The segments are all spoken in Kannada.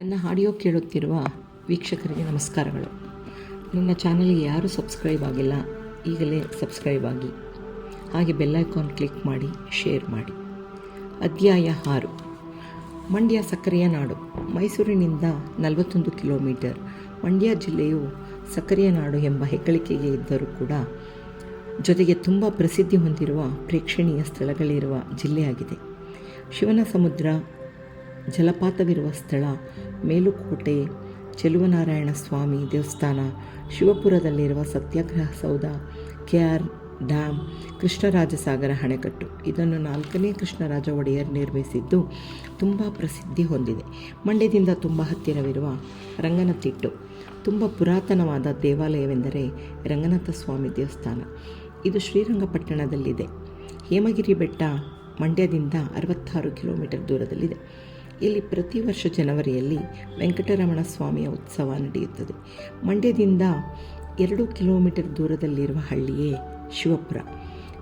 ನನ್ನ ಆಡಿಯೋ ಕೇಳುತ್ತಿರುವ ವೀಕ್ಷಕರಿಗೆ ನಮಸ್ಕಾರಗಳು. ನನ್ನ ಚಾನಲ್ಗೆ ಯಾರೂ ಸಬ್ಸ್ಕ್ರೈಬ್ ಆಗಿಲ್ಲ, ಈಗಲೇ ಸಬ್ಸ್ಕ್ರೈಬ್ ಆಗಿ, ಹಾಗೆ ಬೆಲ್ ಐಕಾನ್ ಕ್ಲಿಕ್ ಮಾಡಿ, ಶೇರ್ ಮಾಡಿ. ಅಧ್ಯಾಯ 6. ಮಂಡ್ಯ ಸಕ್ಕರೆಯ ನಾಡು. ಮೈಸೂರಿನಿಂದ 41 ಕಿಲೋಮೀಟರ್. ಮಂಡ್ಯ ಜಿಲ್ಲೆಯು ಸಕ್ಕರೆಯ ನಾಡು ಎಂಬ ಹೆಗ್ಗಳಿಕೆಗೆ ಇದ್ದರೂ ಕೂಡ ಜೊತೆಗೆ ತುಂಬ ಪ್ರಸಿದ್ಧಿ ಹೊಂದಿರುವ ಪ್ರೇಕ್ಷಣೀಯ ಸ್ಥಳಗಳಿರುವ ಜಿಲ್ಲೆಯಾಗಿದೆ. ಶಿವನ ಸಮುದ್ರ, ಜಲಪಾತವಿರುವ ಸ್ಥಳ, ಮೇಲುಕೋಟೆ, ಚೆಲುವನಾರಾಯಣ ಸ್ವಾಮಿ ದೇವಸ್ಥಾನ, ಶಿವಪುರದಲ್ಲಿರುವ ಸತ್ಯಾಗ್ರಹ ಸೌಧ, KR ಡ್ಯಾಮ್, ಕೃಷ್ಣರಾಜಸಾಗರ ಅಣೆಕಟ್ಟು. ಇದನ್ನು 4ನೇ ಕೃಷ್ಣರಾಜ ಒಡೆಯರ್ ನಿರ್ಮಿಸಿದ್ದು ತುಂಬ ಪ್ರಸಿದ್ಧಿ ಹೊಂದಿದೆ. ಮಂಡ್ಯದಿಂದ ತುಂಬ ಹತ್ತಿರವಿರುವ ರಂಗನತಿಟ್ಟು. ತುಂಬ ಪುರಾತನವಾದ ದೇವಾಲಯವೆಂದರೆ ರಂಗನಾಥ ಸ್ವಾಮಿ ದೇವಸ್ಥಾನ. ಇದು ಶ್ರೀರಂಗಪಟ್ಟಣದಲ್ಲಿದೆ. ಹೇಮಗಿರಿ ಬೆಟ್ಟ ಮಂಡ್ಯದಿಂದ 66 ಕಿಲೋಮೀಟರ್ ದೂರದಲ್ಲಿದೆ. ಇಲ್ಲಿ ಪ್ರತಿ ವರ್ಷ ಜನವರಿಯಲ್ಲಿ ವೆಂಕಟರಮಣ ಸ್ವಾಮಿಯ ಉತ್ಸವ ನಡೆಯುತ್ತದೆ. ಮಂಡ್ಯದಿಂದ 2 ಕಿಲೋಮೀಟರ್ ದೂರದಲ್ಲಿರುವ ಹಳ್ಳಿಯೇ ಶಿವಪುರ.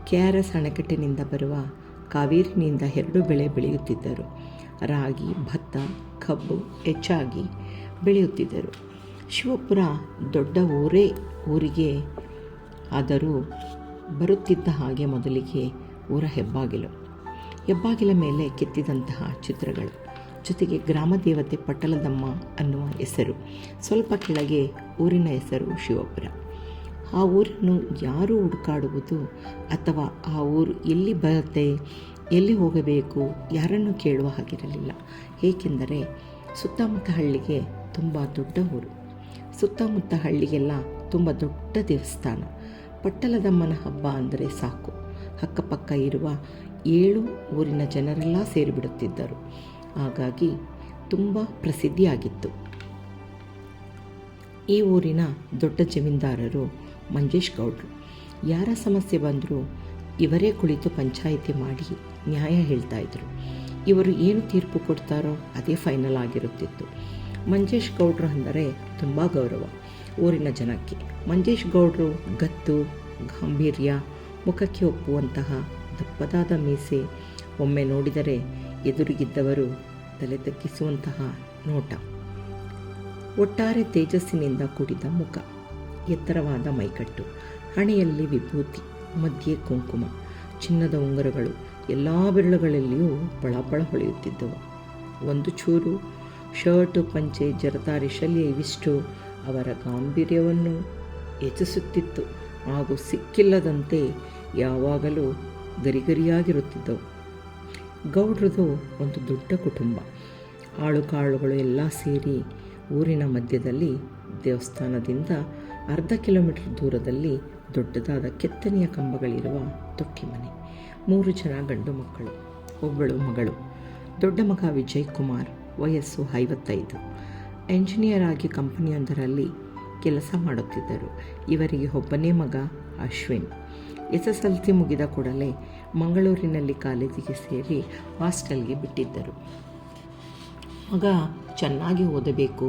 KRS ಅಣೆಕಟ್ಟಿನಿಂದ ಬರುವ ಕಾವೇರಿನಿಂದ 2 ಬೆಳೆ ಬೆಳೆಯುತ್ತಿದ್ದರು. ರಾಗಿ, ಭತ್ತ, ಕಬ್ಬು ಹೆಚ್ಚಾಗಿ ಬೆಳೆಯುತ್ತಿದ್ದರು. ಶಿವಪುರ ದೊಡ್ಡ ಊರಿಗೆ ಆದರೂ ಬರುತ್ತಿದ್ದ ಹಾಗೆ ಮೊದಲಿಗೆ ಊರ ಹೆಬ್ಬಾಗಿಲ ಮೇಲೆ ಕೆತ್ತಿದಂತಹ ಚಿತ್ರಗಳು, ಜೊತೆಗೆ ಗ್ರಾಮ ದೇವತೆ ಪಟ್ಟಲದಮ್ಮ ಅನ್ನುವ ಹೆಸರು. ಸ್ವಲ್ಪ ಕೆಳಗೆ ಊರಿನ ಹೆಸರು ಶಿವಪುರ. ಆ ಊರನ್ನು ಯಾರೂ ಹುಡುಕಾಡುವುದು ಅಥವಾ ಆ ಊರು ಎಲ್ಲಿ ಬರುತ್ತೆ, ಎಲ್ಲಿ ಹೋಗಬೇಕು, ಯಾರನ್ನು ಕೇಳುವ ಹಾಗಿರಲಿಲ್ಲ. ಏಕೆಂದರೆ ಸುತ್ತಮುತ್ತ ಹಳ್ಳಿಗೆ ತುಂಬ ದೊಡ್ಡ ಊರು. ಸುತ್ತಮುತ್ತ ಹಳ್ಳಿಗೆಲ್ಲ ತುಂಬ ದೊಡ್ಡ ದೇವಸ್ಥಾನ. ಪಟ್ಟಲದಮ್ಮನ ಹಬ್ಬ ಅಂದರೆ ಸಾಕು, ಅಕ್ಕಪಕ್ಕ ಇರುವ 7 ಊರಿನ ಜನರೆಲ್ಲ ಸೇರಿಬಿಡುತ್ತಿದ್ದರು. ಹಾಗಾಗಿ ತುಂಬ ಪ್ರಸಿದ್ಧಿಯಾಗಿತ್ತು. ಈ ಊರಿನ ದೊಡ್ಡ ಜಮೀನ್ದಾರರು ಮಂಜೇಶ್ ಗೌಡ್ರು. ಯಾರ ಸಮಸ್ಯೆ ಬಂದರೂ ಇವರೇ ಕುಳಿತು ಪಂಚಾಯಿತಿ ಮಾಡಿ ನ್ಯಾಯ ಹೇಳ್ತಾಯಿದ್ರು. ಇವರು ಏನು ತೀರ್ಪು ಕೊಡ್ತಾರೋ ಅದೇ ಫೈನಲ್ ಆಗಿರುತ್ತಿತ್ತು. ಮಂಜೇಶ್ ಗೌಡ್ರು ಅಂದರೆ ತುಂಬ ಗೌರವ ಊರಿನ ಜನಕ್ಕೆ. ಮಂಜೇಶ್ ಗೌಡ್ರು ಗತ್ತು, ಗಾಂಭೀರ್ಯ, ಮುಖಕ್ಕೆ ಒಪ್ಪುವಂತಹ ದಪ್ಪದಾದ ಮೀಸೆ, ಒಮ್ಮೆ ನೋಡಿದರೆ ಎದುರಿಗಿದ್ದವರು ತಲೆ ತಗ್ಗಿಸುವಂತಹ ನೋಟ, ಒಟ್ಟಾರೆ ತೇಜಸ್ಸಿನಿಂದ ಕೂಡಿದ ಮುಖ, ಎತ್ತರವಾದ ಮೈಕಟ್ಟು, ಹಣೆಯಲ್ಲಿ ವಿಭೂತಿ, ಮಧ್ಯೆ ಕುಂಕುಮ, ಚಿನ್ನದ ಉಂಗುರಗಳು ಎಲ್ಲ ಬೆರಳುಗಳಲ್ಲಿಯೂ ಬಳಬಳ ಹೊಳೆಯುತ್ತಿದ್ದವು. ಒಂದು ಚೂರು ಶರ್ಟು, ಪಂಚೆ, ಜರತಾರಿ, ಶಲ್ಯ ಇವಿಷ್ಟು ಅವರ ಗಾಂಭೀರ್ಯವನ್ನು ಹೆಚ್ಚಿಸುತ್ತಿತ್ತು. ಹಾಗೂ ಸಿಕ್ಕಿಲ್ಲದಂತೆ ಯಾವಾಗಲೂ ಗರಿಗರಿಯಾಗಿರುತ್ತಿದ್ದವು. ಗೌಡ್ರದು ಒಂದು ದೊಡ್ಡ ಕುಟುಂಬ. ಆಳುಕಾಳುಗಳು ಎಲ್ಲ ಸೇರಿ ಊರಿನ ಮಧ್ಯದಲ್ಲಿ ದೇವಸ್ಥಾನದಿಂದ ಅರ್ಧ ಕಿಲೋಮೀಟರ್ ದೂರದಲ್ಲಿ ದೊಡ್ಡದಾದ ಕೆತ್ತನೆಯ ಕಂಬಗಳಿರುವ ತೊಟ್ಟಿ ಮನೆ. 3 ಜನ ಗಂಡು ಮಕ್ಕಳು, ಒಬ್ಬಳು ಮಗಳು. ದೊಡ್ಡ ಮಗ ವಿಜಯ್ ಕುಮಾರ್, ವಯಸ್ಸು 55, ಎಂಜಿನಿಯರ್ ಆಗಿ ಕಂಪನಿಯೊಂದರಲ್ಲಿ ಕೆಲಸ ಮಾಡುತ್ತಿದ್ದರು. ಇವರಿಗೆ ಒಬ್ಬನೇ ಮಗ ಅಶ್ವಿನ್. SSLC ಮುಗಿದ ಕೂಡಲೇ ಮಂಗಳೂರಿನಲ್ಲಿ ಕಾಲೇಜಿಗೆ ಸೇರಿ ಹಾಸ್ಟೆಲ್ಗೆ ಬಿಟ್ಟಿದ್ದರು. ಮಗ ಚೆನ್ನಾಗಿ ಓದಬೇಕು,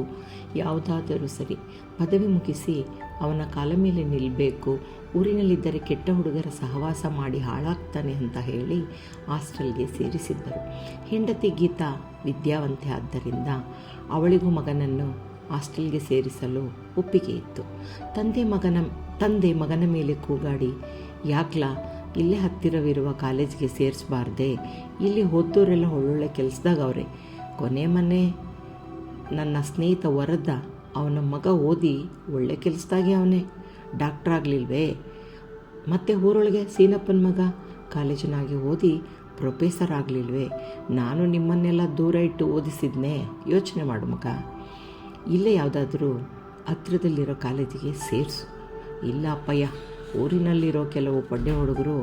ಯಾವುದಾದರೂ ಸರಿ, ಪದವಿ ಮುಗಿಸಿ ಅವನ ಕಾಲ ಮೇಲೆ ನಿಲ್ಲಬೇಕು, ಊರಿನಲ್ಲಿದ್ದರೆ ಕೆಟ್ಟ ಹುಡುಗರ ಸಹವಾಸ ಮಾಡಿ ಹಾಳಾಗ್ತಾನೆ ಅಂತ ಹೇಳಿ ಹಾಸ್ಟೆಲ್ಗೆ ಸೇರಿಸಿದ್ದರು. ಹೆಂಡತಿ ಗೀತಾ ವಿದ್ಯಾವಂತೆ ಆದ್ದರಿಂದ ಅವಳಿಗೂ ಮಗನನ್ನು ಹಾಸ್ಟೆಲ್ಗೆ ಸೇರಿಸಲು ಒಪ್ಪಿಗೆ ಇತ್ತು. ತಂದೆ ಮಗನ ಮೇಲೆ ಕೂಗಾಡಿ, ಯಾಕ್ಲಾ ಇಲ್ಲೇ ಹತ್ತಿರವಿರುವ ಕಾಲೇಜಿಗೆ ಸೇರಿಸಬಾರ್ದೆ, ಇಲ್ಲಿ ಓದೋರೆಲ್ಲ ಒಳ್ಳೊಳ್ಳೆ ಕೆಲಸದಾಗ ಅವರೇ, ಕೊನೆ ಮನೆ ನನ್ನ ಸ್ನೇಹಿತ ವರದ ಅವನ ಮಗ ಓದಿ ಒಳ್ಳೆ ಕೆಲಸದಾಗೆ ಅವನೇ ಡಾಕ್ಟ್ರ್ ಆಗಲಿಲ್ವೇ, ಮತ್ತು ಊರೊಳಗೆ ಸೀನಪ್ಪನ ಮಗ ಕಾಲೇಜಿನಾಗೆ ಓದಿ ಪ್ರೊಫೆಸರ್ ಆಗಲಿಲ್ವೇ, ನಾನು ನಿಮ್ಮನ್ನೆಲ್ಲ ದೂರ ಇಟ್ಟು ಓದಿಸಿದ್ನೇ, ಯೋಚನೆ ಮಾಡು ಮಗ, ಇಲ್ಲೇ ಯಾವುದಾದ್ರೂ ಹತ್ರದಲ್ಲಿರೋ ಕಾಲೇಜಿಗೆ ಸೇರಿಸು. ಇಲ್ಲ ಅಪ್ಪಯ್ಯ, ಊರಿನಲ್ಲಿರೋ ಕೆಲವು ಪಡ್ಡೆ ಹುಡುಗರು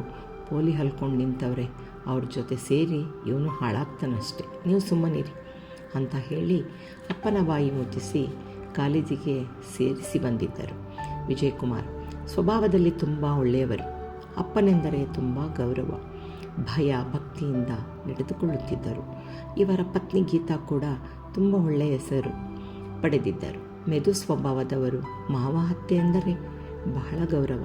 ಪೋಲಿ ಹಲ್ಕೊಂಡು ನಿಂತವ್ರೆ, ಅವ್ರ ಜೊತೆ ಸೇರಿ ಇವನು ಹಾಳಾಗ್ತಾನಷ್ಟೆ, ನೀವು ಸುಮ್ಮನಿರಿ ಅಂತ ಹೇಳಿ ಅಪ್ಪನ ಬಾಯಿ ಮುಚ್ಚಿಸಿ ಕಾಲೇಜಿಗೆ ಸೇರಿಸಿ ಬಂದಿದ್ದರು. ವಿಜಯ್ ಕುಮಾರ್ ಸ್ವಭಾವದಲ್ಲಿ ತುಂಬ ಒಳ್ಳೆಯವರು. ಅಪ್ಪನೆಂದರೆ ತುಂಬ ಗೌರವ, ಭಯ, ಭಕ್ತಿಯಿಂದ ನಡೆದುಕೊಳ್ಳುತ್ತಿದ್ದರು. ಇವರ ಪತ್ನಿ ಗೀತಾ ಕೂಡ ತುಂಬ ಒಳ್ಳೆಯ ಹೆಸರು ಪಡೆದಿದ್ದರು. ಮೆದು ಸ್ವಭಾವದವರು. ಮಾವ ಅತ್ತೆ ಎಂದರೆ ಬಹಳ ಗೌರವ.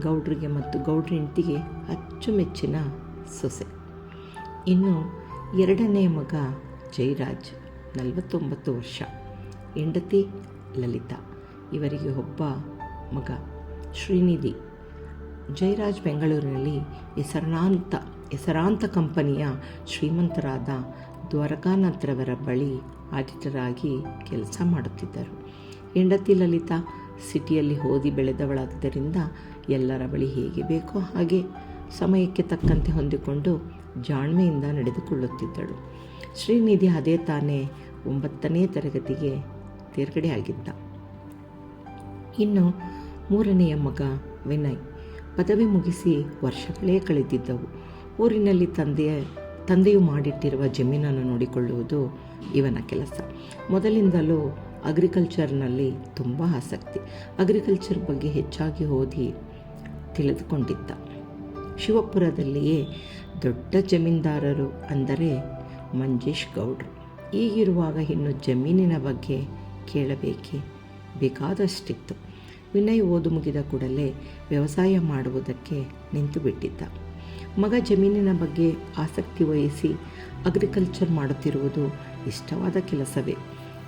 ಗೌಡ್ರಿಗೆ ಮತ್ತು ಗೌಡ್ರ ಹೆಂಡತಿಗೆ ಅಚ್ಚುಮೆಚ್ಚಿನ ಸೊಸೆ. ಇನ್ನು 2ನೇ ಮಗ ಜಯರಾಜ್. 49 ವರ್ಷ. ಹೆಂಡತಿ ಲಲಿತಾ. ಇವರಿಗೆ ಒಬ್ಬ ಮಗ ಶ್ರೀನಿಧಿ. ಜಯರಾಜ್ ಬೆಂಗಳೂರಿನಲ್ಲಿ ಹೆಸರಾಂತ ಕಂಪನಿಯ ಶ್ರೀಮಂತರಾದ ದ್ವಾರಕಾನಾಥ್ರವರ ಬಳಿ ಆಡಿಟರ್ ಆಗಿ ಕೆಲಸ ಮಾಡುತ್ತಿದ್ದರು. ಹೆಂಡತಿ ಲಲಿತಾ ಸಿಟಿಯಲ್ಲಿ ಓದಿ ಬೆಳೆದವಳಾದ್ದರಿಂದ ಎಲ್ಲರ ಬಳಿ ಹೇಗೆ ಬೇಕೋ ಹಾಗೆ ಸಮಯಕ್ಕೆ ತಕ್ಕಂತೆ ಹೊಂದಿಕೊಂಡು ಜಾಣ್ಮೆಯಿಂದ ನಡೆದುಕೊಳ್ಳುತ್ತಿದ್ದಳು. ಶ್ರೀನಿಧಿ ಅದೇ ತಾನೇ 9ನೇ ತರಗತಿಗೆ ತೇರ್ಗಡೆಯಾಗಿದ್ದ. ಇನ್ನು 3ನೆಯ ಮಗ ವಿನಯ್. ಪದವಿ ಮುಗಿಸಿ ವರ್ಷಗಳೇ ಕಳೆದಿದ್ದವು. ಊರಿನಲ್ಲಿ ತಂದೆಯು ಮಾಡಿಟ್ಟಿರುವ ಜಮೀನನ್ನು ನೋಡಿಕೊಳ್ಳುವುದು ಇವನ ಕೆಲಸ. ಮೊದಲಿಂದಲೂ ಅಗ್ರಿಕಲ್ಚರ್ನಲ್ಲಿ ತುಂಬ ಆಸಕ್ತಿ. ಅಗ್ರಿಕಲ್ಚರ್ ಬಗ್ಗೆ ಹೆಚ್ಚಾಗಿ ಓದಿ ತಿಳಿದುಕೊಂಡಿದ್ದ. ಶಿವಪುರದಲ್ಲಿಯೇ ದೊಡ್ಡ ಜಮೀನ್ದಾರರು ಅಂದರೆ ಮಂಜೇಶ್ ಗೌಡ್ರು. ಹೀಗಿರುವಾಗ ಇನ್ನು ಜಮೀನಿನ ಬಗ್ಗೆ ಬೇಕಾದಷ್ಟಿತ್ತು. ವಿನಯ್ ಓದು ಮುಗಿದ ಕೂಡಲೇ ವ್ಯವಸಾಯ ಮಾಡುವುದಕ್ಕೆ ನಿಂತು ಬಿಟ್ಟಿದ್ದ. ಮಗ ಜಮೀನಿನ ಬಗ್ಗೆ ಆಸಕ್ತಿ ವಹಿಸಿ ಅಗ್ರಿಕಲ್ಚರ್ ಮಾಡುತ್ತಿರುವುದು ಇಷ್ಟವಾದ ಕೆಲಸವೇ.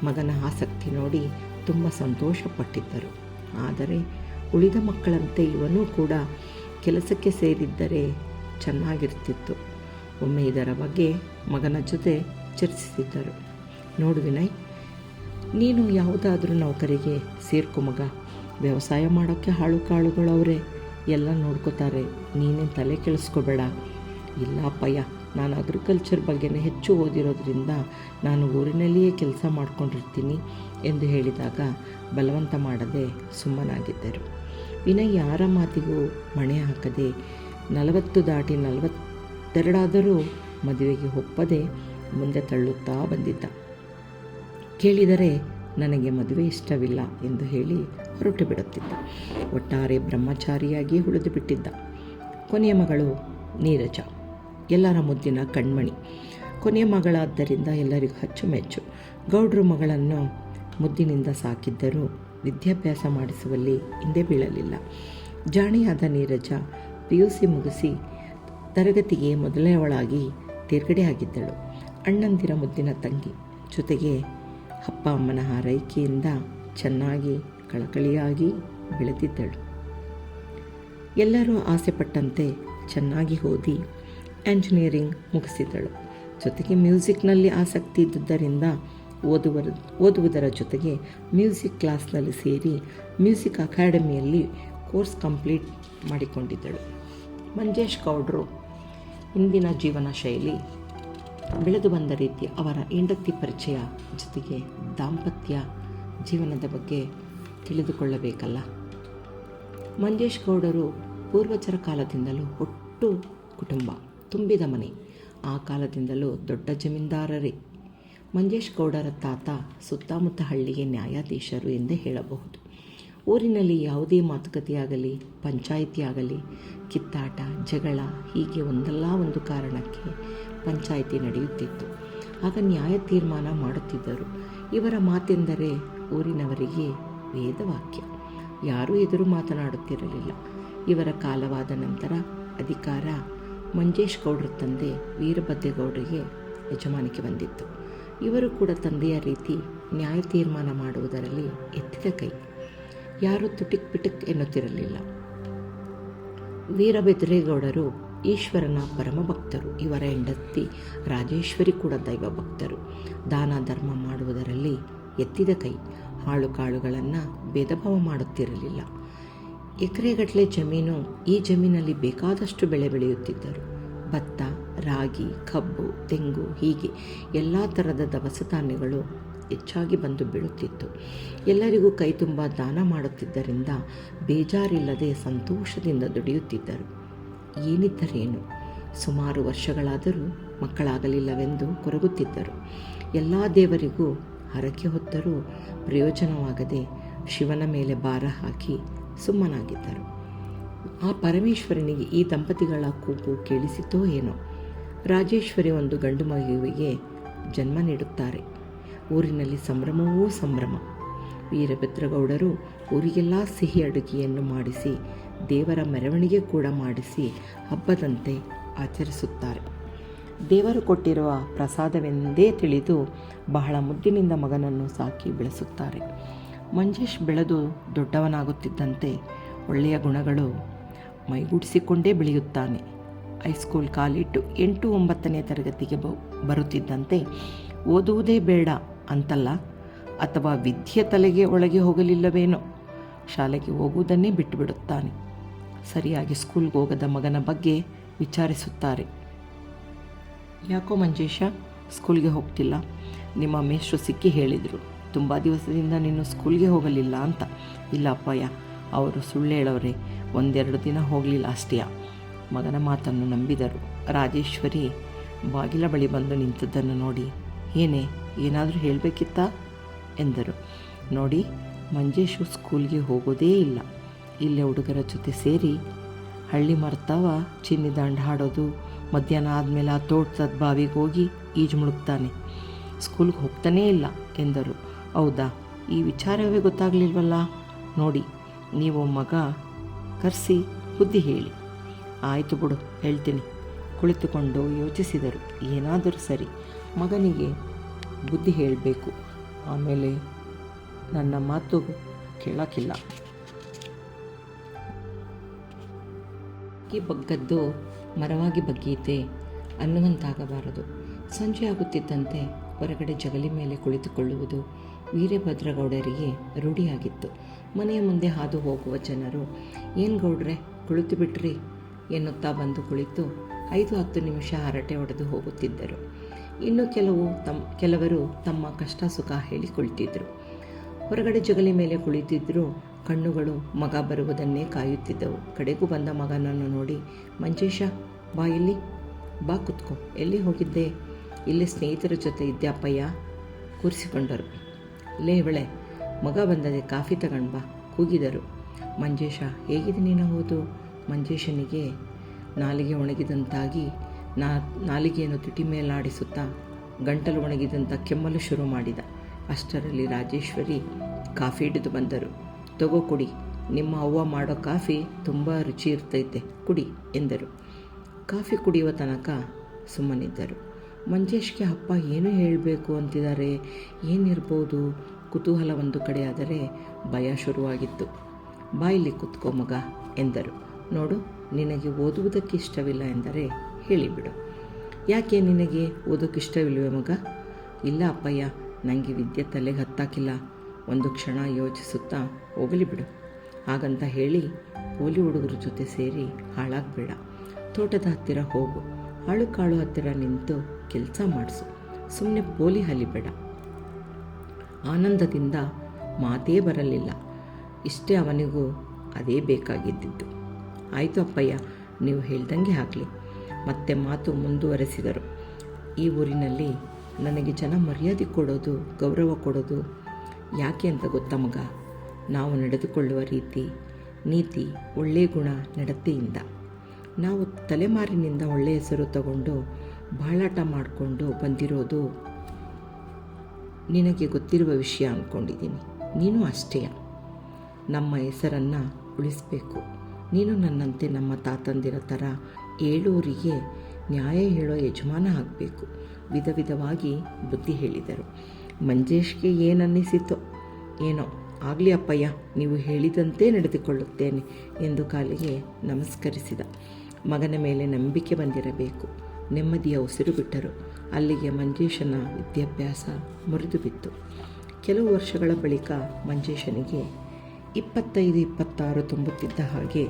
ಮಗನ ಆಸಕ್ತಿ ನೋಡಿ ತುಂಬ ಸಂತೋಷಪಟ್ಟಿದ್ದರು. ಆದರೆ ಉಳಿದ ಮಕ್ಕಳಂತೆ ಇವನೂ ಕೂಡ ಕೆಲಸಕ್ಕೆ ಸೇರಿದ್ದರೆ ಚೆನ್ನಾಗಿರ್ತಿತ್ತು. ಒಮ್ಮೆ ಇದರ ಬಗ್ಗೆ ಮಗನ ಜೊತೆ ಚರ್ಚಿಸಿದ್ದರು. ನೋಡು ವಿನಯ್, ನೀನು ಯಾವುದಾದ್ರೂ ನೌಕರಿಗೆ ಸೇರ್ಕೊ ಮಗ. ವ್ಯವಸಾಯ ಮಾಡೋಕ್ಕೆ ಕಾಳುಗಳವರೇ ಎಲ್ಲ ನೋಡ್ಕೋತಾರೆ, ನೀನೇನು ತಲೆ ಕೆಡಿಸ್ಕೋಬೇಡ. ಇಲ್ಲ ಅಪ್ಪಯ್ಯ, ನಾನು ಅಗ್ರಿಕಲ್ಚರ್ ಬಗ್ಗೆನೇ ಹೆಚ್ಚು ಓದಿರೋದ್ರಿಂದ ನಾನು ಊರಿನಲ್ಲಿಯೇ ಕೆಲಸ ಮಾಡ್ಕೊಂಡಿರ್ತೀನಿ ಎಂದು ಹೇಳಿದಾಗ ಬಲವಂತ ಮಾಡದೆ ಸುಮ್ಮನಾಗಿದ್ದರು. ವಿನಯ್ ಯಾರ ಮಾತಿಗೂ ಮಣೆ ಹಾಕದೆ 40 ದಾಟಿ 42 ಮದುವೆಗೆ ಒಪ್ಪದೆ ಮುಂದೆ ತಳ್ಳುತ್ತಾ ಬಂದಿದ್ದ. ಕೇಳಿದರೆ ನನಗೆ ಮದುವೆ ಇಷ್ಟವಿಲ್ಲ ಎಂದು ಹೇಳಿ ಹೊರಟು ಬಿಡುತ್ತಿದ್ದ. ಒಟ್ಟಾರೆ ಬ್ರಹ್ಮಚಾರಿಯಾಗಿ ಉಳಿದು ಬಿಟ್ಟಿದ್ದ. ಕೊನೆಯ ಮಗಳು ನೀರಜ, ಎಲ್ಲರ ಮುದ್ದಿನ ಕಣ್ಮಣಿ. ಕೊನೆಯ ಮಗಳಾದ್ದರಿಂದ ಎಲ್ಲರಿಗೂ ಅಚ್ಚುಮೆಚ್ಚು. ಗೌಡ್ರು ಮಗಳನ್ನು ಮುದ್ದಿನಿಂದ ಸಾಕಿದ್ದರೂ ವಿದ್ಯಾಭ್ಯಾಸ ಮಾಡಿಸುವಲ್ಲಿ ಹಿಂದೆ ಬೀಳಲಿಲ್ಲ. ಜಾಣೆಯಾದ ನೀರಜ PUC ಮುಗಿಸಿ ತರಗತಿಗೆ ಮೊದಲನೆಯವಳಾಗಿ ತೇರ್ಗಡೆಯಾಗಿದ್ದಳು. ಅಣ್ಣಂದಿರ ಮುದ್ದಿನ ತಂಗಿ. ಜೊತೆಗೆ ಅಪ್ಪ ಅಮ್ಮನ ಹಾರೈಕೆಯಿಂದ ಚೆನ್ನಾಗಿ ಕಳಕಳಿಯಾಗಿ ಬೆಳೆದಿದ್ದಳು. ಎಲ್ಲರೂ ಆಸೆಪಟ್ಟಂತೆ ಚೆನ್ನಾಗಿ ಓದಿ ಎಂಜಿನಿಯರಿಂಗ್ ಮುಗಿಸಿದಳು. ಜೊತೆಗೆ ಮ್ಯೂಸಿಕ್ನಲ್ಲಿ ಆಸಕ್ತಿ ಇದ್ದುದರಿಂದ ಓದುವುದರ ಜೊತೆಗೆ ಮ್ಯೂಸಿಕ್ ಕ್ಲಾಸ್ನಲ್ಲಿ ಸೇರಿ ಮ್ಯೂಸಿಕ್ ಅಕಾಡೆಮಿಯಲ್ಲಿ ಕೋರ್ಸ್ ಕಂಪ್ಲೀಟ್ ಮಾಡಿಕೊಂಡಿದ್ದಳು. ಮಂಜೇಶ್ ಗೌಡ್ರು ಇಂದಿನ ಜೀವನ ಶೈಲಿ, ಬೆಳೆದು ಬಂದ ರೀತಿ, ಅವರ ಹೆಂಡತಿ ಪರಿಚಯ, ಜೊತೆಗೆ ದಾಂಪತ್ಯ ಜೀವನದ ಬಗ್ಗೆ ತಿಳಿದುಕೊಳ್ಳಬೇಕಲ್ಲ. ಮಂಜೇಶ್ ಗೌಡರು ಪೂರ್ವಜರ ಕಾಲದಿಂದಲೂ ಒಟ್ಟು ಕುಟುಂಬ ತುಂಬಿದ ಮನೆ. ಆ ಕಾಲದಿಂದಲೂ ದೊಡ್ಡ ಜಮೀನ್ದಾರರೇ. ಮಂಜೇಶ್ ಗೌಡರ ತಾತ ಸುತ್ತಮುತ್ತ ಹಳ್ಳಿಗೆ ನ್ಯಾಯಾಧೀಶರು ಎಂದೇ ಹೇಳಬಹುದು. ಊರಿನಲ್ಲಿ ಯಾವುದೇ ಮಾತುಕತೆಯಾಗಲಿ, ಪಂಚಾಯಿತಿ ಆಗಲಿ, ಕಿತ್ತಾಟ, ಜಗಳ ಹೀಗೆ ಒಂದಲ್ಲ ಒಂದು ಕಾರಣಕ್ಕೆ ಪಂಚಾಯಿತಿ ನಡೆಯುತ್ತಿತ್ತು. ಆಗ ನ್ಯಾಯ ತೀರ್ಮಾನ ಮಾಡುತ್ತಿದ್ದರು. ಇವರ ಮಾತೆಂದರೆ ಊರಿನವರಿಗೆ ವೇದವಾಕ್ಯ. ಯಾರೂ ಎದುರು ಮಾತನಾಡುತ್ತಿರಲಿಲ್ಲ. ಇವರ ಕಾಲವಾದ ನಂತರ ಅಧಿಕಾರ ಮಂಜೇಶ್ ಗೌಡ್ರ ತಂದೆ ವೀರಭದ್ರೇಗೌಡರಿಗೆ ಯಜಮಾನಿಕೆ ಬಂದಿತ್ತು. ಇವರು ಕೂಡ ತಂದೆಯ ರೀತಿ ನ್ಯಾಯ ತೀರ್ಮಾನ ಮಾಡುವುದರಲ್ಲಿ ಎತ್ತಿದ ಕೈ. ಯಾರೂ ತುಟಿಕ್ ಪಿಟಿಕ್ ಎನ್ನುತ್ತಿರಲಿಲ್ಲ. ವೀರಭದ್ರೇಗೌಡರು ಈಶ್ವರನ ಪರಮ ಭಕ್ತರು. ಇವರ ಹೆಂಡತಿ ರಾಜೇಶ್ವರಿ ಕೂಡ ದೈವ ಭಕ್ತರು. ದಾನ ಧರ್ಮ ಮಾಡುವುದರಲ್ಲಿ ಎತ್ತಿದ ಕೈ. ಕಾಳುಗಳನ್ನು ಭೇದಭಾವ ಮಾಡುತ್ತಿರಲಿಲ್ಲ. ಎಕರೆಗಟ್ಟಲೆ ಜಮೀನು. ಈ ಜಮೀನಲ್ಲಿ ಬೇಕಾದಷ್ಟು ಬೆಳೆ ಬೆಳೆಯುತ್ತಿದ್ದರು. ಭತ್ತ, ರಾಗಿ, ಕಬ್ಬು, ತೆಂಗು ಹೀಗೆ ಎಲ್ಲ ಥರದ ದವಸ ಧಾನ್ಯಗಳು ಹೆಚ್ಚಾಗಿ ಬಂದು ಬೀಳುತ್ತಿತ್ತು. ಎಲ್ಲರಿಗೂ ಕೈ ತುಂಬ ದಾನ ಮಾಡುತ್ತಿದ್ದರಿಂದ ಬೇಜಾರಿಲ್ಲದೆ ಸಂತೋಷದಿಂದ ದುಡಿಯುತ್ತಿದ್ದರು. ಏನಿದ್ದರೇನು, ಸುಮಾರು ವರ್ಷಗಳಾದರೂ ಮಕ್ಕಳಾಗಲಿಲ್ಲವೆಂದು ಕೊರಗುತ್ತಿದ್ದರು. ಎಲ್ಲ ದೇವರಿಗೂ ಹರಕೆ ಹೊತ್ತರೂ ಪ್ರಯೋಜನವಾಗದೆ ಶಿವನ ಮೇಲೆ ಭಾರ ಹಾಕಿ ಸುಮ್ಮನಾಗಿದ್ದರು. ಆ ಪರಮೇಶ್ವರನಿಗೆ ಈ ದಂಪತಿಗಳ ಕೂಗು ಕೇಳಿಸಿತೋ ಏನೋ. ರಾಜೇಶ್ವರಿ ಒಂದು ಗಂಡು ಮಗುವಿಗೆ ಜನ್ಮ ನೀಡುತ್ತಾರೆ. ಊರಿನಲ್ಲಿ ಸಂಭ್ರಮವೂ ಸಂಭ್ರಮ. ವೀರಭದ್ರಗೌಡರು ಊರಿಗೆಲ್ಲ ಸಿಹಿ ಅಡುಗೆಯನ್ನು ಮಾಡಿಸಿ ದೇವರ ಮೆರವಣಿಗೆ ಕೂಡ ಮಾಡಿಸಿ ಹಬ್ಬದಂತೆ ಆಚರಿಸುತ್ತಾರೆ. ದೇವರು ಕೊಟ್ಟಿರುವ ಪ್ರಸಾದವೆಂದೇ ತಿಳಿದು ಬಹಳ ಮುದ್ದಿನಿಂದ ಮಗನನ್ನು ಸಾಕಿ ಬೆಳೆಸುತ್ತಾರೆ. ಮಂಜೇಶ್ ಬೆಳೆದು ದೊಡ್ಡವನಾಗುತ್ತಿದ್ದಂತೆ ಒಳ್ಳೆಯ ಗುಣಗಳು ಮೈಗೂಡಿಸಿಕೊಂಡೇ ಬೆಳೆಯುತ್ತಾನೆ. ಹೈಸ್ಕೂಲ್ ಕಾಲಿಟ್ಟು 8-9ನೇ ತರಗತಿಗೆ ಬರುತ್ತಿದ್ದಂತೆ ಓದುವುದೇ ಬೇಡ ಅಂತಲ್ಲ, ಅಥವಾ ವಿದ್ಯೆ ತಲೆಗೆ ಒಳಗೆ ಹೋಗಲಿಲ್ಲವೇನೋ, ಶಾಲೆಗೆ ಹೋಗುವುದನ್ನೇ ಬಿಟ್ಟು ಬಿಡುತ್ತಾನೆ. ಸರಿಯಾಗಿ ಸ್ಕೂಲ್ಗೆ ಹೋಗದ ಮಗನ ಬಗ್ಗೆ ವಿಚಾರಿಸುತ್ತಾರೆ. ಯಾಕೋ ಮಂಜೇಶ ಸ್ಕೂಲ್ಗೆ ಹೋಗ್ತಿಲ್ಲ? ನಿಮ್ಮ ಮೇಷ್ಟ್ರು ಸಿಕ್ಕಿ ಹೇಳಿದರು, ತುಂಬ ದಿವಸದಿಂದ ನೀನು ಸ್ಕೂಲ್ಗೆ ಹೋಗಲಿಲ್ಲ ಅಂತ. ಇಲ್ಲ ಅಪ್ಪಯ್ಯ, ಅವರು ಸುಳ್ಳು ಹೇಳೋರೆ, 1-2 ದಿನ ಹೋಗಲಿಲ್ಲ ಅಷ್ಟೇ. ಮಗನ ಮಾತನ್ನು ನಂಬಿದರು. ರಾಜೇಶ್ವರಿ ಬಾಗಿಲ ಬಳಿ ಬಂದು ನಿಂತದ್ದನ್ನು ನೋಡಿ, ಏನಾದರೂ ಹೇಳಬೇಕಿತ್ತಾ ಎಂದರು. ನೋಡಿ, ಮಂಜೇಶು ಸ್ಕೂಲ್ಗೆ ಹೋಗೋದೇ ಇಲ್ಲ. ಇಲ್ಲೇ ಹುಡುಗರ ಜೊತೆ ಸೇರಿ ಹಳ್ಳಿ ಮರ್ತಾವ ಚಿನ್ನಿದಾಂಡು ಹಾಡೋದು, ಮಧ್ಯಾಹ್ನ ಆದಮೇಲೆ ಆ ತೋಟದ ಬಾವಿಗೆ ಹೋಗಿ ಈಜು ಮುಳುಗ್ತಾನೆ, ಸ್ಕೂಲ್ಗೆ ಹೋಗ್ತಾನೇ ಇಲ್ಲ ಎಂದರು. ಹೌದಾ, ಈ ವಿಚಾರವೇ ಗೊತ್ತಾಗಲಿಲ್ವಲ್ಲ. ನೋಡಿ, ನೀವು ಮಗ ಕರೆಸಿ ಬುದ್ಧಿ ಹೇಳಿ. ಆಯಿತು ಬಿಡು, ಹೇಳ್ತೀನಿ. ಕುಳಿತುಕೊಂಡು ಯೋಚಿಸಿದರು. ಏನಾದರೂ ಸರಿ, ಮಗನಿಗೆ ಬುದ್ಧಿ ಹೇಳಬೇಕು, ಆಮೇಲೆ ನನ್ನ ಮಾತು ಕೇಳೋಕ್ಕಿಲ್ಲ. ಬಗ್ಗದ್ದು ಮರವಾಗಿ ಬಗ್ಗೀತೆ ಅನ್ನುವಂತಾಗಬಾರದು. ಸಂಜೆ ಆಗುತ್ತಿದ್ದಂತೆ ಹೊರಗಡೆ ಜಗಲಿ ಮೇಲೆ ಕುಳಿತುಕೊಳ್ಳುವುದು ವೀರಭದ್ರಗೌಡರಿಗೆ ರೂಢಿಯಾಗಿತ್ತು. ಮನೆಯ ಮುಂದೆ ಹಾದು ಹೋಗುವ ಜನರು, ಏನು ಗೌಡ್ರೆ ಕುಳಿತು ಬಿಟ್ರಿ ಎನ್ನುತ್ತಾ ಬಂದು ಕುಳಿತು 5-10 ನಿಮಿಷ ಹರಟೆ ಹೊಡೆದು ಹೋಗುತ್ತಿದ್ದರು. ಇನ್ನು ಕೆಲವರು ತಮ್ಮ ಕಷ್ಟ ಸುಖ ಹೇಳಿಕೊಳ್ತಿದ್ರು. ಹೊರಗಡೆ ಜಗಲಿ ಮೇಲೆ ಕುಳಿತಿದ್ದರೂ ಕಣ್ಣುಗಳು ಮಗ ಬರುವುದನ್ನೇ ಕಾಯುತ್ತಿದ್ದವು. ಕಡೆಗೂ ಬಂದ ಮಗನನ್ನು ನೋಡಿ, ಮಂಜೇಶ ಬಾ ಇಲ್ಲಿ, ಬಾ ಕುತ್ಕೋ, ಎಲ್ಲಿ ಹೋಗಿದ್ದೆ? ಇಲ್ಲಿ ಸ್ನೇಹಿತರ ಜೊತೆ ಇದ್ದೆ ಅಪ್ಪಯ್ಯ, ಕೂರಿಸಿಕೊಂಡರು. ಲೇವಳೆ, ಮಗ ಬಂದದೆ, ಕಾಫಿ ತಗೊಂಡು ಬಾ ಕೂಗಿದರು. ಮಂಜೇಶ, ಹೇಗಿದೆ ನಿನ್ನ ಓದು? ಮಂಜೇಶನಿಗೆ ನಾಲಿಗೆ ಒಣಗಿದಂತಾಗಿ ನಾಲಿಗೆಯನ್ನು ತುಟಿ ಮೇಲಾಡಿಸುತ್ತಾ ಗಂಟಲು ಒಣಗಿದಂಥ ಕೆಮ್ಮಲು ಶುರು ಮಾಡಿದ. ಅಷ್ಟರಲ್ಲಿ ರಾಜೇಶ್ವರಿ ಕಾಫಿ ಹಿಡಿದು ಬಂದರು. ತಗೋ ಕುಡಿ, ನಿಮ್ಮ ಅವ್ವ ಮಾಡೋ ಕಾಫಿ ತುಂಬ ರುಚಿ ಇರ್ತೈತೆ, ಕುಡಿ ಎಂದರು. ಕಾಫಿ ಕುಡಿಯುವ ತನಕ ಸುಮ್ಮನಿದ್ದರು. ಮಂಜೇಶ್ಗೆ ಅಪ್ಪ ಏನು ಹೇಳಬೇಕು ಅಂತಿದ್ದಾರೆ, ಏನಿರ್ಬೋದು? ಕುತೂಹಲ ಒಂದು ಕಡೆ ಆದರೆ ಭಯ ಶುರುವಾಗಿತ್ತು. ಬಾಯಲ್ಲಿ ಕುತ್ಕೋ ಮಗ ಎಂದರು. ನೋಡು, ನಿನಗೆ ಓದುವುದಕ್ಕೆ ಇಷ್ಟವಿಲ್ಲ ಎಂದರೆ ಹೇಳಿಬಿಡು. ಯಾಕೆ ನಿನಗೆ ಓದೋಕ್ಕಿಷ್ಟವಿಲ್ವೇ ಮಗ? ಇಲ್ಲ ಅಪ್ಪಯ್ಯ, ನನಗೆ ವಿದ್ಯೆ ತಲೆಗೆ ಹತ್ತಾಕಿಲ್ಲ. ಒಂದು ಕ್ಷಣ ಯೋಚಿಸುತ್ತಾ, ಹೋಗಲಿ ಬಿಡು. ಹಾಗಂತ ಹೇಳಿ ಪೋಲಿ ಹುಡುಗರ ಜೊತೆ ಸೇರಿ ಹಾಳಾಗಬೇಡ. ತೋಟದ ಹತ್ತಿರ ಹೋಗು, ಆಳು ಕಾಳು ಹತ್ತಿರ ನಿಂತು ಕೆಲಸ ಮಾಡಿಸು. ಸುಮ್ಮನೆ ಪೋಲಿ ಹಲಿಬೇಡ. ಆನಂದದಿಂದ ಮಾತೇ ಬರಲಿಲ್ಲ. ಇಷ್ಟೇ ಅವನಿಗೂ ಅದೇ ಬೇಕಾಗಿದ್ದಿದ್ದು. ಆಯಿತು ಅಪ್ಪಯ್ಯ, ನೀವು ಹೇಳ್ದಂಗೆ ಆಗಲಿ. ಮತ್ತೆ ಮಾತು ಮುಂದುವರೆಸಿದರು. ಈ ಊರಿನಲ್ಲಿ ನನಗೆ ಜನ ಮರ್ಯಾದೆ ಕೊಡೋದು, ಗೌರವ ಕೊಡೋದು ಯಾಕೆ ಅಂತ ಗೊತ್ತಾ ಮಗ? ನಾವು ನಡೆದುಕೊಳ್ಳುವ ರೀತಿ, ನೀತಿ, ಒಳ್ಳೆಯ ಗುಣ, ನಡತೆಯಿಂದ. ನಾವು ತಲೆಮಾರಿನಿಂದ ಒಳ್ಳೆಯ ಹೆಸರು ತಗೊಂಡು ಬಾಳಾಟ ಮಾಡಿಕೊಂಡು ಬಂದಿರೋದು ನಿನಗೆ ಗೊತ್ತಿರುವ ವಿಷಯ ಅಂದ್ಕೊಂಡಿದ್ದೀನಿ. ನೀನು ಅಷ್ಟೇ. ನಮ್ಮ ಹೆಸರನ್ನು ಉಳಿಸಬೇಕು. ನೀನು ನನ್ನಂತೆ ನಮ್ಮ ತಾತಂದಿರ ಥರ ಏಳೂರಿಗೆ ನ್ಯಾಯ ಹೇಳೋ ಯಜಮಾನ ಆಗಬೇಕು. ವಿಧ ವಿಧವಾಗಿ ಬುದ್ಧಿ ಹೇಳಿದರು. ಮಂಜೇಶ್ಗೆ ಏನನ್ನಿಸಿತೋ ಏನೋ, ಆಗಲಿ ಅಪ್ಪಯ್ಯ, ನೀವು ಹೇಳಿದಂತೆ ನಡೆದುಕೊಳ್ಳುತ್ತೇನೆ ಎಂದು ಕಾಲಿಗೆ ನಮಸ್ಕರಿಸಿದ. ಮಗನ ಮೇಲೆ ನಂಬಿಕೆ ಬಂದಿರಬೇಕು. ನೆಮ್ಮದಿಯ ಉಸಿರು ಬಿಟ್ಟರು. ಅಲ್ಲಿಗೆ ಮಂಜೇಶನ ವಿದ್ಯಾಭ್ಯಾಸ ಮುರಿದು ಬಿತ್ತು. ಕೆಲವು ವರ್ಷಗಳ ಬಳಿಕ ಮಂಜೇಶನಿಗೆ 25-26 ತುಂಬುತ್ತಿದ್ದ ಹಾಗೆ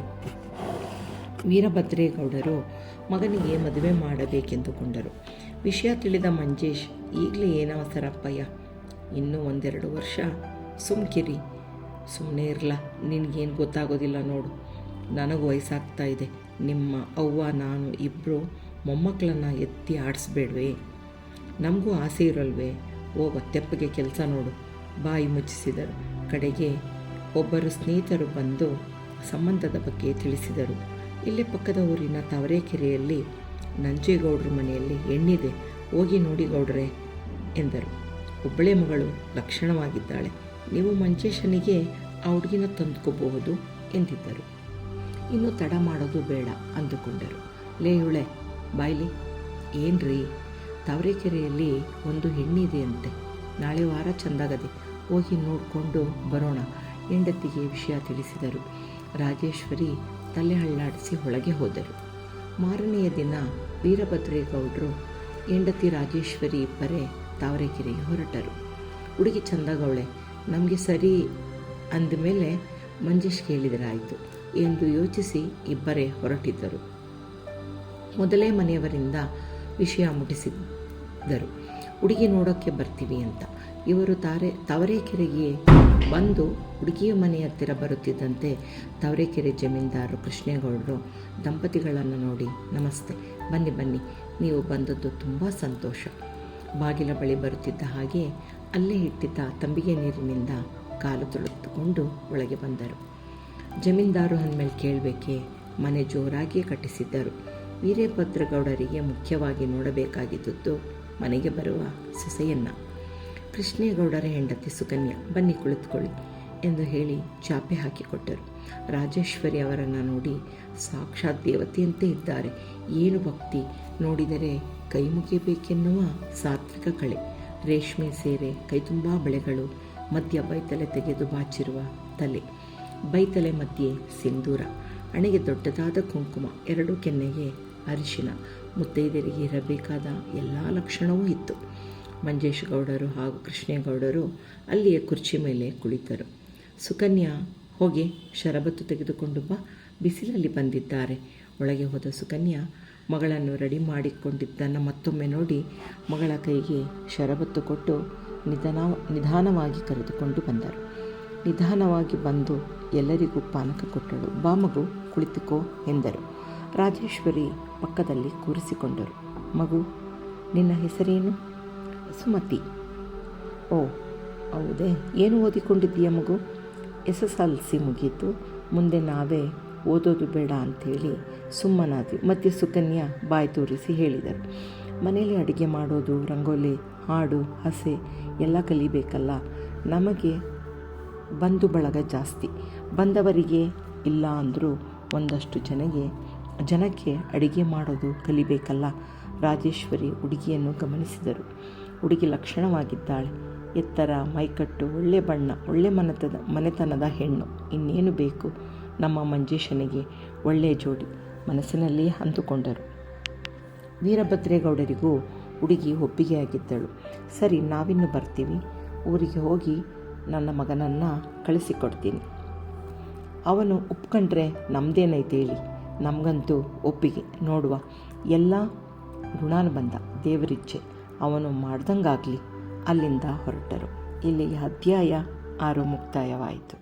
ವೀರಭದ್ರೇಗೌಡರು ಮಗನಿಗೆ ಮದುವೆ ಮಾಡಬೇಕೆಂದುಕೊಂಡರು. ವಿಷಯ ತಿಳಿದ ಮಂಜೇಶ್, ಈಗಲೇ ಏನವಸರಪ್ಪಯ್ಯ, ಇನ್ನೂ 1-2 ವರ್ಷ ಸುಮ್ಕಿರಿ. ಸುಮ್ಮನೆ ಇರಲ್ಲ, ನಿನಗೇನು ಗೊತ್ತಾಗೋದಿಲ್ಲ ನೋಡು. ನನಗೂ ವಯಸ್ಸಾಗ್ತಾ ಇದೆ. ನಿಮ್ಮ ಅವ್ವ ನಾನು ಇಬ್ಬರು ಮೊಮ್ಮಕ್ಕಳನ್ನು ಎತ್ತಿ ಆಡಿಸ್ಬೇಡ್ವೇ? ನಮಗೂ ಆಸೆ ಇರಲ್ವೇ? ಹೋಗೋ ತೆಪ್ಪಗೆ ಕೆಲಸ ನೋಡು. ಬಾಯಿ ಮುಚ್ಚಿಸಿದರು. ಕಡೆಗೆ ಒಬ್ಬರು ಸ್ನೇಹಿತರು ಬಂದು ಸಂಬಂಧದ ಬಗ್ಗೆ ತಿಳಿಸಿದರು. ಇಲ್ಲೇ ಪಕ್ಕದ ಊರಿನ ತಾವರೆಕೆರೆಯಲ್ಲಿ ನಂಜೇಗೌಡರ ಮನೆಯಲ್ಲಿ ಹೆಣ್ಣಿದೆ, ಹೋಗಿ ನೋಡಿ ಗೌಡ್ರೆ ಎಂದರು. ಒಬ್ಬಳೇ ಮಗಳು, ಲಕ್ಷಣವಾಗಿದ್ದಾಳೆ. ನೀವು ಮಂಜೇಶನಿಗೆ ಆ ಹುಡುಗಿನ ತಂದುಕೋಬಹುದು ಎಂದಿದ್ದರು. ಇನ್ನು ತಡ ಮಾಡೋದು ಬೇಡ ಅಂದುಕೊಂಡರು. ಲೇ ಇವಳೆ ಬಾಯ್ಲಿ, ಏನ್ರಿ, ತಾವರೆಕೆರೆಯಲ್ಲಿ ಒಂದು ಹೆಣ್ಣಿದೆಯಂತೆ, ನಾಳೆ ವಾರ ಚಂದಾಗದೆ, ಹೋಗಿ ನೋಡಿಕೊಂಡು ಬರೋಣ ಹೆಂಡತಿಗೆ ವಿಷಯ ತಿಳಿಸಿದರು. ರಾಜೇಶ್ವರಿ ತಲೆ ಹಳ್ಳಾಡಿಸಿ ಒಳಗೆ ಹೋದರು. ಮಾರನೆಯ ದಿನ ವೀರಭದ್ರೇಗೌಡರು ಹೆಂಡತಿ ರಾಜೇಶ್ವರಿ ಇಬ್ಬರೇ ತಾವರೆಕೆರೆಗೆ ಹೊರಟರು. ಹುಡುಗಿ ಚಂದಗೌಳೆ ನಮಗೆ ಸರಿ ಅಂದಮೇಲೆ ಮಂಜೇಶ್ ಕೇಳಿದರಾಯಿತು ಎಂದು ಯೋಚಿಸಿ ಇಬ್ಬರೇ ಹೊರಟಿದ್ದರು. ಮೊದಲೇ ಮನೆಯವರಿಂದ ವಿಷಯ ಮುಟ್ಟಿಸಿದ್ದರು, ಹುಡುಗಿ ನೋಡೋಕ್ಕೆ ಬರ್ತೀವಿ ಅಂತ. ಇವರು ತಾವರೆಕೆರೆಗೆ ಬಂದು ಹುಡುಗಿಯ ಮನೆ ಹತ್ತಿರ ಬರುತ್ತಿದ್ದಂತೆ ತಾವರೆಕೆರೆ ಜಮೀನ್ದಾರರು ಕೃಷ್ಣೇಗೌಡರು ದಂಪತಿಗಳನ್ನು ನೋಡಿ, ನಮಸ್ತೆ, ಬನ್ನಿ ಬನ್ನಿ, ನೀವು ಬಂದದ್ದು ತುಂಬ ಸಂತೋಷ. ಬಾಗಿಲ ಬಳಿ ಬರುತ್ತಿದ್ದ ಹಾಗೆ ಅಲ್ಲೇ ಇಟ್ಟಿದ್ದ ತಂಬಿಗೆ ನೀರಿನಿಂದ ಕಾಲು ತೊಳೆದುಕೊಂಡು ಒಳಗೆ ಬಂದರು. ಜಮೀನ್ದಾರು ಅಂದಮೇಲೆ ಕೇಳಬೇಕೆ, ಮನೆ ಜೋರಾಗಿಯೇ ಕಟ್ಟಿಸಿದ್ದರು. ವೀರಭದ್ರಗೌಡರಿಗೆ ಮುಖ್ಯವಾಗಿ ನೋಡಬೇಕಾಗಿದ್ದುದು ಮನೆಗೆ ಬರುವ ಸೊಸೆಯನ್ನು. ಕೃಷ್ಣೇಗೌಡರ ಹೆಂಡತಿ ಸುಕನ್ಯಾ, ಬನ್ನಿ ಕುಳಿತುಕೊಳ್ಳಿ ಎಂದು ಹೇಳಿ ಚಾಪೆ ಹಾಕಿಕೊಟ್ಟರು. ರಾಜೇಶ್ವರಿ ಅವರನ್ನು ನೋಡಿ, ಸಾಕ್ಷಾತ್ ದೇವತೆಯಂತೆ ಇದ್ದಾರೆ, ಏನು ಭಕ್ತಿ, ನೋಡಿದರೆ ಕೈ ಮುಗಿಯಬೇಕೆನ್ನುವ ಸಾತ್ವಿಕ ಕಳೆ, ರೇಷ್ಮೆ ಸೀರೆ, ಕೈತುಂಬ ಬಳೆಗಳು, ಮಧ್ಯ ಬೈತಲೆ ತೆಗೆದು ಬಾಚಿರುವ ತಲೆ, ಬೈತಲೆ ಮಧ್ಯೆ ಸಿಂಧೂರ, ಹಣೆಗೆ ದೊಡ್ಡದಾದ ಕುಂಕುಮ, ಎರಡು ಕೆನ್ನೆಗೆ ಅರಿಶಿನ, ಮುತ್ತೈದೆಯರಿಗೆ ಇರಬೇಕಾದ ಎಲ್ಲ ಲಕ್ಷಣವೂ ಇತ್ತು. ಮಂಜೇಶ್ ಗೌಡರು ಹಾಗೂ ಕೃಷ್ಣೇಗೌಡರು ಅಲ್ಲಿಯೇ ಕುರ್ಚಿ ಮೇಲೆ ಕುಳಿತರು. ಸುಕನ್ಯಾ, ಹೋಗಿ ಶರಬತ್ತು ತೆಗೆದುಕೊಂಡು ಬಾ, ಬಿಸಿಲಲ್ಲಿ ಬಂದಿದ್ದಾರೆ. ಒಳಗೆ ಹೋದ ಸುಕನ್ಯಾ ಮಗಳನ್ನು ರೆಡಿ ಮಾಡಿಕೊಂಡಿದ್ದನ್ನು ಮತ್ತೊಮ್ಮೆ ನೋಡಿ ಮಗಳ ಕೈಗೆ ಶರಬತ್ತು ಕೊಟ್ಟು ನಿಧಾನವಾಗಿ ಕರೆದುಕೊಂಡು ಬಂದರು. ನಿಧಾನವಾಗಿ ಬಂದು ಎಲ್ಲರಿಗೂ ಪಾನಕ ಕೊಟ್ಟಳು. ಬಾ ಮಗು, ಕುಳಿತುಕೋ ಎಂದರು. ರಾಜೇಶ್ವರಿ ಪಕ್ಕದಲ್ಲಿ ಕೂರಿಸಿಕೊಂಡರು. ಮಗು, ನಿನ್ನ ಹೆಸರೇನು? ಸುಮತಿ. ಓ ಹೌದೇ, ಏನು ಓದಿಕೊಂಡಿದ್ದೀಯ ಮಗು? SSLC ಮುಗೀತು, ಮುಂದೆ ನಾವೇ ಓದೋದು ಬೇಡ ಅಂಥೇಳಿ ಸುಮ್ಮನಾದ್ವಿ. ಮಧ್ಯೆ ಸುಕನ್ಯಾ ಬಾಯಿ ತೋರಿಸಿ ಹೇಳಿದರು, ಮನೇಲಿ ಅಡುಗೆ ಮಾಡೋದು, ರಂಗೋಲಿ, ಹಾಡು, ಹಸೆ ಎಲ್ಲ ಕಲಿಬೇಕಲ್ಲ. ನಮಗೆ ಬಂಧು ಬಳಗ ಜಾಸ್ತಿ, ಬಂದವರಿಗೆ ಇಲ್ಲ ಅಂದರೂ ಒಂದಷ್ಟು ಜನಕ್ಕೆ ಅಡುಗೆ ಮಾಡೋದು ಕಲಿಬೇಕಲ್ಲ. ರಾಜೇಶ್ವರಿ ಹುಡುಗಿಯನ್ನು ಗಮನಿಸಿದರು. ಹುಡುಗಿ ಲಕ್ಷಣವಾಗಿದ್ದಾಳೆ, ಎತ್ತರ, ಮೈಕಟ್ಟು, ಒಳ್ಳೆ ಬಣ್ಣ, ಒಳ್ಳೆ ಮನೆತನದ ಹೆಣ್ಣು, ಇನ್ನೇನು ಬೇಕು ನಮ್ಮ ಮಂಜೇಶನಿಗೆ, ಒಳ್ಳೆಯ ಜೋಡಿ ಮನಸ್ಸಿನಲ್ಲಿ ಅಂದುಕೊಂಡರು. ವೀರಭದ್ರೇಗೌಡರಿಗೂ ಹುಡುಗಿ ಒಪ್ಪಿಗೆಯಾಗಿದ್ದಳು. ಸರಿ, ನಾವಿನ್ನು ಬರ್ತೀವಿ, ಊರಿಗೆ ಹೋಗಿ ನನ್ನ ಮಗನನ್ನು ಕಳಿಸಿಕೊಡ್ತೀನಿ, ಅವನು ಒಪ್ಕೊಂಡ್ರೆ ನಮ್ಮದೇನೈತೆ ಹೇಳಿ, ನಮಗಂತೂ ಒಪ್ಪಿಗೆ, ನೋಡುವ, ಎಲ್ಲ ಋಣಾನುಬಂಧ, ದೇವರಿಚ್ಛೆ, ಅವನು ಮಾಡ್ದಂಗಾಗಲಿ. ಅಲ್ಲಿಂದ ಹೊರಟರು. ಇಲ್ಲಿಗೆ ಅಧ್ಯಾಯ 6 ಮುಕ್ತಾಯವಾಯಿತು.